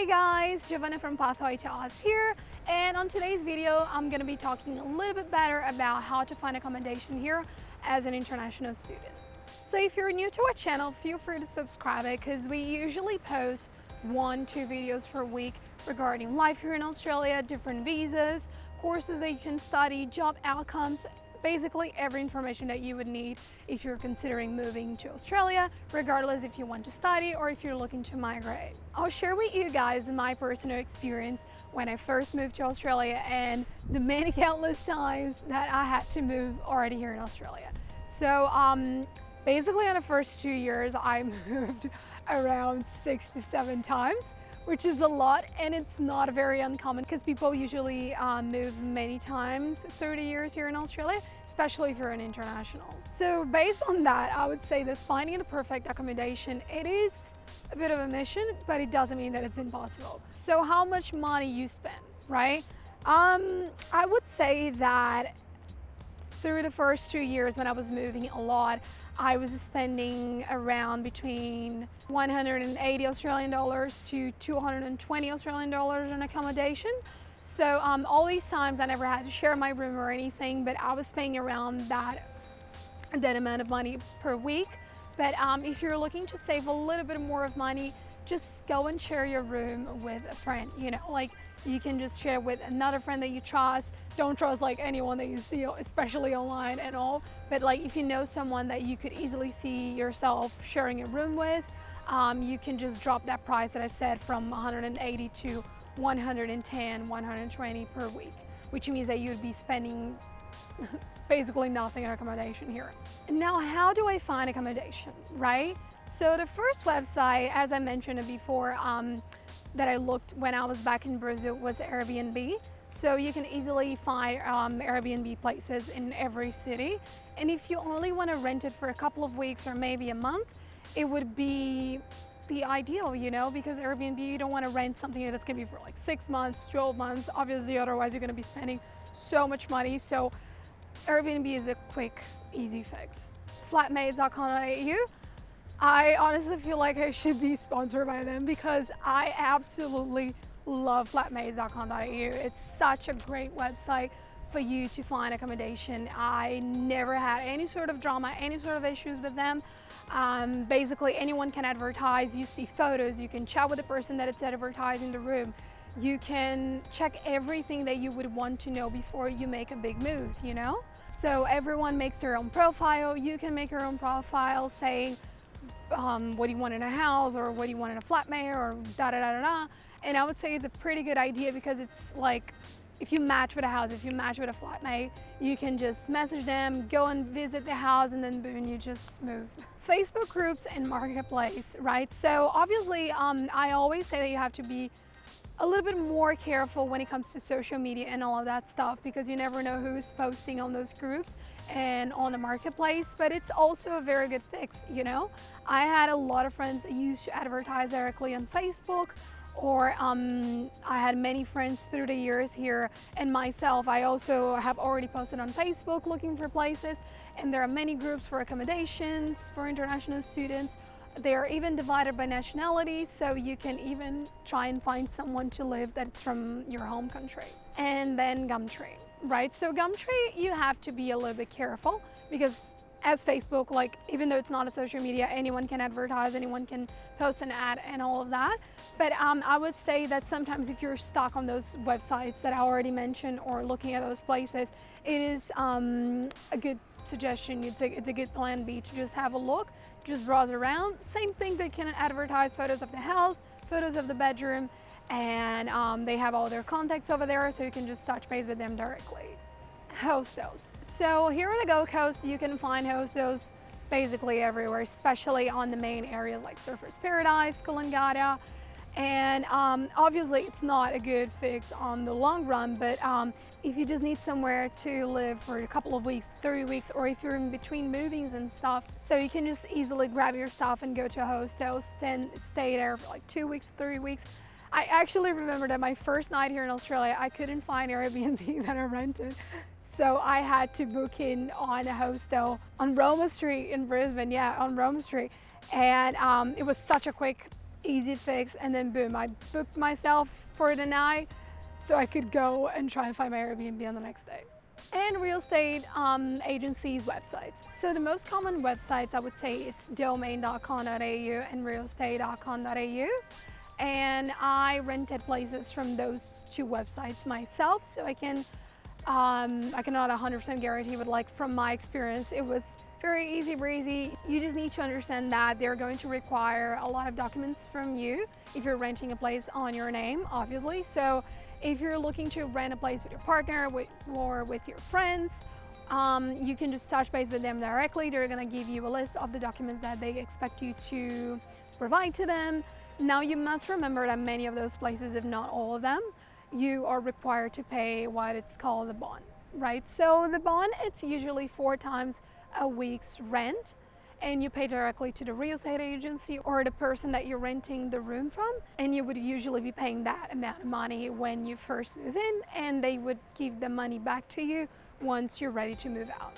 Hey guys, Giovanna from Pathway to Oz here, and on today's video I'm going to be talking a little bit better about how to find accommodation here as an international student. So if you're new to our channel, feel free to subscribe it because we usually post 1-2 videos per week regarding life here in Australia, different visas, courses that you can study, job outcomes, basically every information that you would need if you're considering moving to Australia, regardless if you want to study or if you're looking to migrate. I'll share with you guys my personal experience when I first moved to Australia and the many countless times that I had to move already here in Australia. So basically in the first 2 years I moved around 6 to 7 times, which is a lot, and it's not very uncommon because people usually move many times through the years here in Australia, especially if you're an international. So based on that, I would say that finding the perfect accommodation, it is a bit of a mission, but it doesn't mean that it's impossible. So how much money you spend, right? I would say that through the first 2 years when I was moving a lot, I was spending around between 180 Australian dollars to 220 Australian dollars on accommodation. So all these times I never had to share my room or anything, but I was paying around that amount of money per week. But if you're looking to save a little bit more of money, just go and share your room with a friend, you know, like you can just share with another friend that you trust. Don't trust like anyone that you see, especially online and all, but like if you know someone that you could easily see yourself sharing a room with, you can just drop that price that I said from 180 to 110, 120 per week, which means that you'd be spending basically nothing on accommodation here. Now, how do I find accommodation, right? So the first website, as I mentioned before, that I looked when I was back in Brazil was Airbnb. So you can easily find Airbnb places in every city. And if you only want to rent it for a couple of weeks or maybe a month, it would be the ideal, you know, because Airbnb, you don't want to rent something that's going to be for like 6 months, 12 months. Obviously, otherwise you're going to be spending so much money. So Airbnb is a quick, easy fix. Flatmates.com.au. I honestly feel like I should be sponsored by them because I absolutely love flatmates.com.au. It's such a great website for you to find accommodation. I never had any sort of drama, any sort of issues with them. Basically, anyone can advertise. You see photos, you can chat with the person that it's advertising the room. You can check everything that you would want to know before you make a big move, you know? So everyone makes their own profile. You can make your own profile saying, what do you want in a house, or what do you want in a flatmate, or da da da da da. And I would say it's a pretty good idea because it's like if you match with a house, if you match with a flatmate, you can just message them, go and visit the house, and then boom, you just move. Facebook groups and marketplace, right? So obviously I always say that you have to be a little bit more careful when it comes to social media and all of that stuff, because you never know who's posting on those groups and on the marketplace. But it's also a very good fix, you know. I had a lot of friends that used to advertise directly on Facebook, or I had many friends through the years here, and myself, I also have already posted on Facebook looking for places, and there are many groups for accommodations for international students. They are even divided by nationality, so you can even try and find someone to live that's from your home country. And then Gumtree, right? So Gumtree, you have to be a little bit careful because as Facebook, like even though it's not a social media, anyone can advertise, anyone can post an ad and all of that. But I would say that sometimes if you're stuck on those websites that I already mentioned or looking at those places, it is a good suggestion. It's a good plan B to just have a look, just browse around. Same thing, they can advertise photos of the house, photos of the bedroom, and they have all their contacts over there, so you can just touch base with them directly. Hostels. So here on the Gold Coast, you can find hostels basically everywhere, especially on the main areas like Surfers Paradise, Coolangatta. And obviously it's not a good fix on the long run, but if you just need somewhere to live for a couple of weeks, 3 weeks, or if you're in between movings and stuff, so you can just easily grab your stuff and go to a hostel, then stay there for like 2 weeks, 3 weeks. I actually remember that my first night here in Australia, I couldn't find Airbnb that I rented. So I had to book in on a hostel on Roma Street in Brisbane, yeah, on Roma Street. And it was such a quick easy fix, and then boom, I booked myself for the night so I could go and try and find my Airbnb on the next day. And real estate agencies' websites. So the most common websites, I would say, it's domain.com.au and realestate.com.au. And I rented places from those two websites myself, so I cannot 100% guarantee, but like from my experience, it was very easy breezy. You just need to understand that they're going to require a lot of documents from you if you're renting a place on your name, obviously. So if you're looking to rent a place with your partner or with your friends, you can just touch base with them directly. They're gonna give you a list of the documents that they expect you to provide to them. Now you must remember that many of those places, if not all of them, you are required to pay what it's called the bond, right? So the bond, it's usually 4 times a week's rent, and you pay directly to the real estate agency or the person that you're renting the room from, and you would usually be paying that amount of money when you first move in, and they would give the money back to you once you're ready to move out.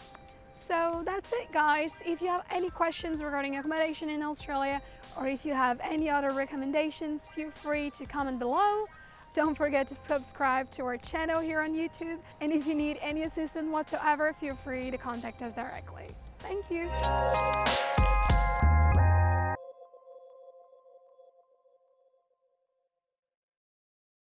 So that's it, guys. If you have any questions regarding accommodation in Australia, or if you have any other recommendations, feel free to comment below. Don't forget to subscribe to our channel here on YouTube. And if you need any assistance whatsoever, feel free to contact us directly. Thank you.